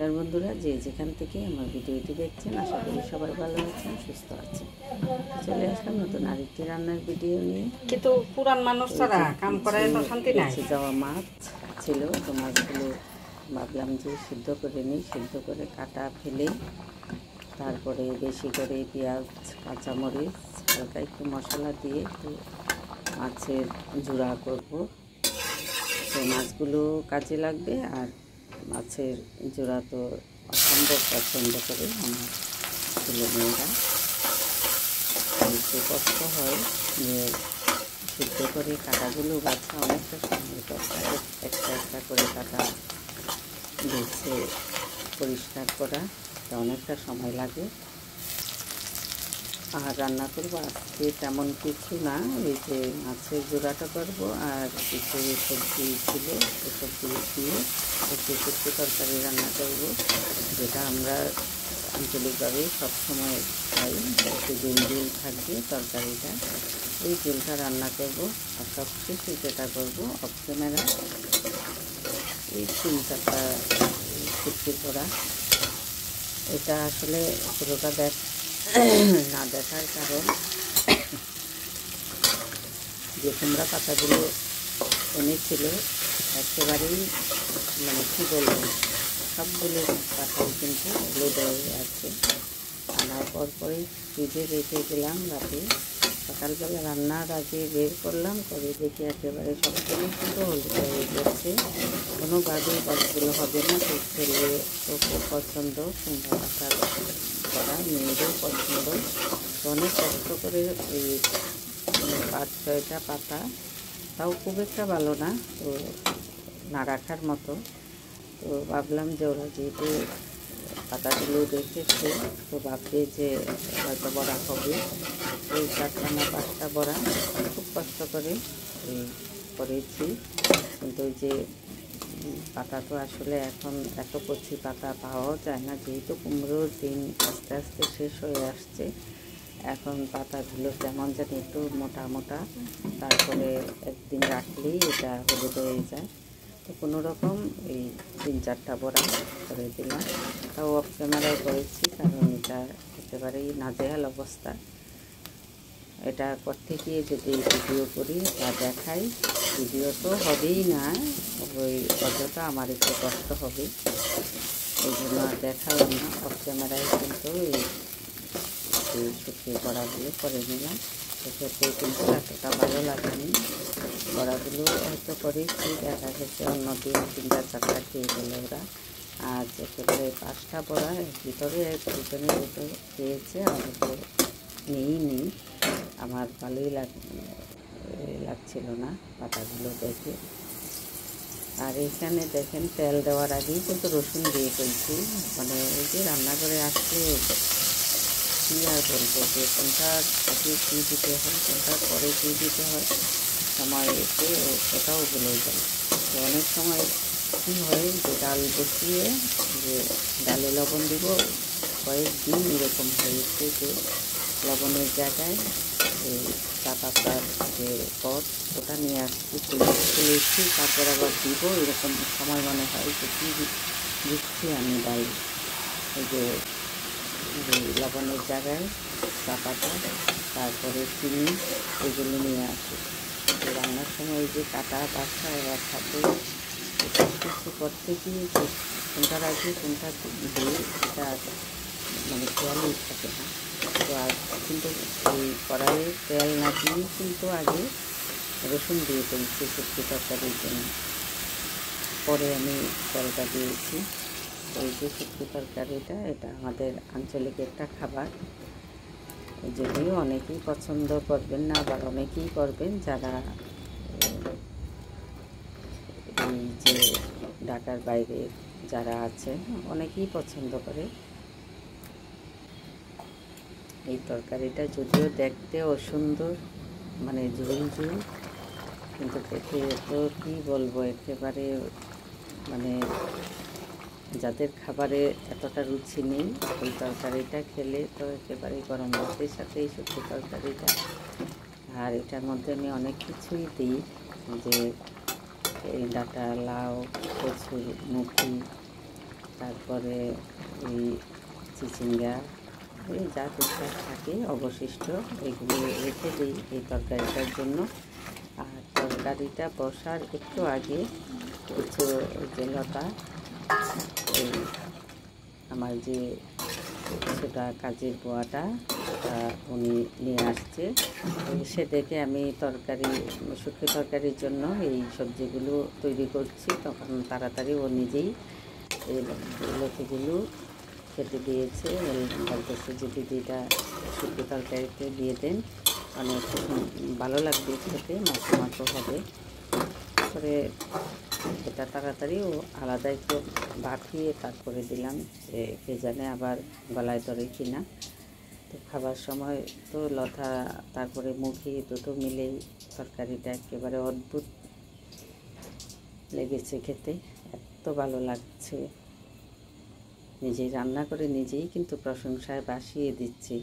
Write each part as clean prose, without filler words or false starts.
নমস্কার বন্ধুরা, যে যেখান থেকে আমার ভিডিওটি দেখছেন আশা করি সবাই ভালো আছেন, সুস্থ আছেন। চলে আসলাম নতুন আরেকটি রান্নার ভিডিও নিয়ে। কিন্তু পুরান মানুষ ছাড়া কাম করার তো শান্তি নাই। যাওয়া মাছ ছিল, তো মাছগুলো ভাবলাম যে সিদ্ধ করে নিই। সিদ্ধ করে কাটা ফেলে তারপরে বেশি করে পেঁয়াজ, কাঁচামরিচ, হালকা একটু মশলা দিয়ে একটু মাছের জুড়া করব। তো মাছগুলো কাজে লাগবে, আর মাছের জোড়া তো অসম্ভব পছন্দ করে আমার ছেলেমেয়েরা। একটু কষ্ট হয় যে সিদ্ধ করে কাটাগুলো বাছা অনেকটা সময় দরকার। একটা একটা করে কাটা বেছে পরিষ্কার করা অনেকটা সময় লাগে। আর রান্না করবো আজকে তেমন কিছু না, ওই যে মাছের জোড়াটা করবো আর কিছু সবজি ছিল, ওই সবজি দিয়ে একটু শুক্তো তরকারি রান্না করবো, যেটা আমরা আঞ্চলিকভাবে সবসময় খাই। একটু ঝোল ঝোল থাকবে তরকারিটা, ওই ঝোলটা রান্না করবো। আর সবশেষে যেটা করবো অফ ক্যামেরা এই 3-4টা শুক্তো করা। এটা আসলে পুরোটা না দেখার কারণ, যে কুমড়া পাতাগুলো এনেছিল একেবারেই মানে কী বলবো, সবগুলো পাতাই কিন্তু হলুদ হয়ে আছে। আনার পরপরই ফ্রিজে রেখে গেলাম রাতে। সকালবেলা রান্নার আগে বের করলাম, করে দেখি একেবারে সবগুলো কিন্তু হলুদ হয়ে গেছে। কোনোভাবেই গাছগুলো হবে না। তো ছেলে তো খুব পছন্দ কুমড়া পাতার করা, মেয়েরও পছন্দ। তো অনেক কষ্ট করে এই 5-6টা পাতা, তাও খুব একটা ভালো না, তো না রাখার মতো। তো ভাবলাম যে ওরা যেহেতু পাতাগুলো রেখেছে, তো ভাববে যে হয়তো বড়া হবে। ওই 4টা না 5টা বড়া খুব কষ্ট করে করেছি। কিন্তু ওই যে পাতা তো আসলে এখন এত কচি পাতা পাওয়াও যায় না, যেহেতু কুমড়োর দিন আস্তে আস্তে শেষ হয়ে আসছে। এখন পাতাগুলো কেমন জানি একটু মোটা মোটা, তারপরে একদিন রাখলেই এটা হলুদ হয়ে যায়। তো কোনো রকম এই 3-4টা বড়া করে দিলাম। তাও অফ ক্যামেরায় করেছি, কারণ এটা একেবারেই নাজেহাল অবস্থা। এটা করতে গিয়ে যদি ভিডিও করি বা দেখাই, ভিডিও তো হবেই না, ওই অযথা আমার একটু কষ্ট হবে, এই জন্য আর দেখালাম না। অফ ক্যামেরায় কিন্তু এই শুকিয়ে বড়াগুলো করে নিলাম। সেক্ষেত্রে কিন্তু এতটা ভালো লাগেনি। বড়াগুলো হয়তো করেছি, দেখা গেছে অন্যদিন 3-4টা খেয়ে গেলে ওরা, আজ একেবারে 5টা বড়া ভিতরে দুজনে দুটো খেয়েছে, আর তো নেই। আমার ভালোই লাগছিল না পাতাগুলো দেখে। আর এখানে দেখেন তেল দেওয়ার আগেই কিন্তু রসুন দিয়ে ফেলছি। মানে এই যে রান্না করে আসলে কী আর বলবো, যে কোনটা আগে কী দিতে হয়, কোনটার পরে কী দিতে হয়, সময় এসে ওটাও ভুলে যায়। তো অনেক সময় কী হয় যে ডাল বসিয়ে যে ডালে লবণ দিব, কয়েকদিন এরকম হয়েছে যে লবণের জায়গায় এই চা পাতার যে পট ওটা নিয়ে আসছি, তুলেছি, তারপর আবার দিব, এরকম সময় মনে হয় যে কী দিচ্ছি আমি ডাল। এই যে লবণের জায়গায় চা পাতা, তারপরে চিনি, এগুলো নিয়ে আসি। তো রান্নার সময় যে কাটা বাছা এবার সাথে সব কিছু করতে গিয়ে যে কোনটার আগে কোনটা দিয়ে এটা মানে খেয়ালই থাকে না। তো আর কিন্তু এই কড়াইয়ে তেল না দিয়েই কিন্তু আগে রসুন দিয়ে ফেলছি শুক্তো তরকারির জন্য, পরে আমি তেলটা দিয়েছি। এই যে শুক্তো তরকারিটা, এটা আমাদের আঞ্চলিক একটা খাবার, যদিও অনেকেই পছন্দ করবেন না, আবার অনেকেই করবেন যারা এই যে ঢাকার বাইরে যারা আছেন, অনেকেই পছন্দ করে এই তরকারিটা। যদিও দেখতে অসুন্দর, মানে ঝোল ঝোল, কিন্তু খেতে তো কী বলবো, একেবারে মানে যাদের খাবারে এতটা রুচি নেই, ওই তরকারিটা খেলে তো একেবারে গরম ভাতের সাথে এই শুক্তো তরকারিটা। আর এটার মধ্যে আমি অনেক কিছুই দিই, যে এই ডাঁটা, লাউ, কচুর মুখি, তারপরে এই চিচিঙ্গা, এই যা টুকটাক থাকে অবশিষ্ট এগুলো রেখে দিই এই তরকারিটার জন্য। আর তরকারিটা বসার একটু আগে কিছু যে লতা, এই আমার যে সেটা কাজের বুয়াটা উনি নিয়ে আসছে, সে দেখে আমি শুটকি তরকারির জন্য এই সবজিগুলো তৈরি করছি। তখন তাড়াতাড়ি ও নিজেই এই লতিগুলো কেটে দিয়েছে। বলতেছে যে দিদি এটা শুটকি তরকারিতে দিয়ে দেন, অনেক ভালো লাগবে খেতে, মাখো মাখো হবে। তারপরে এটা তাড়াতাড়ি ও আলাদা একটু বাফিয়ে তারপরে দিলাম, যে কে জানে আবার গলায় ধরে কিনা। তো খাবার সময় তো লতা তারপরে মুখি দুটো মিলেই তরকারিটা একেবারে অদ্ভুত লেগেছে খেতে, এত ভালো লাগছে। নিজেই রান্না করে নিজেই কিন্তু প্রশংসায় বাসিয়ে দিচ্ছি।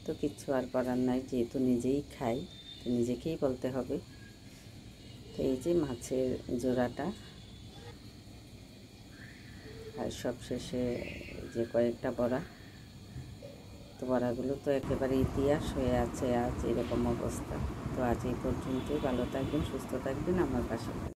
তো কিচ্ছু আর করার নাই, যেহেতু নিজেই খাই তো নিজেকেই বলতে হবে। তো এই যে মাছের জোড়াটা, আর সবশেষে যে কয়েকটা বড়া, তো বড়াগুলো তো একেবারে ইতিহাস হয়ে আছে আজ এরকম অবস্থা। তো আজ এই পর্যন্তই, ভালো থাকবেন, সুস্থ থাকবেন, আমার পাশে থাকবেন।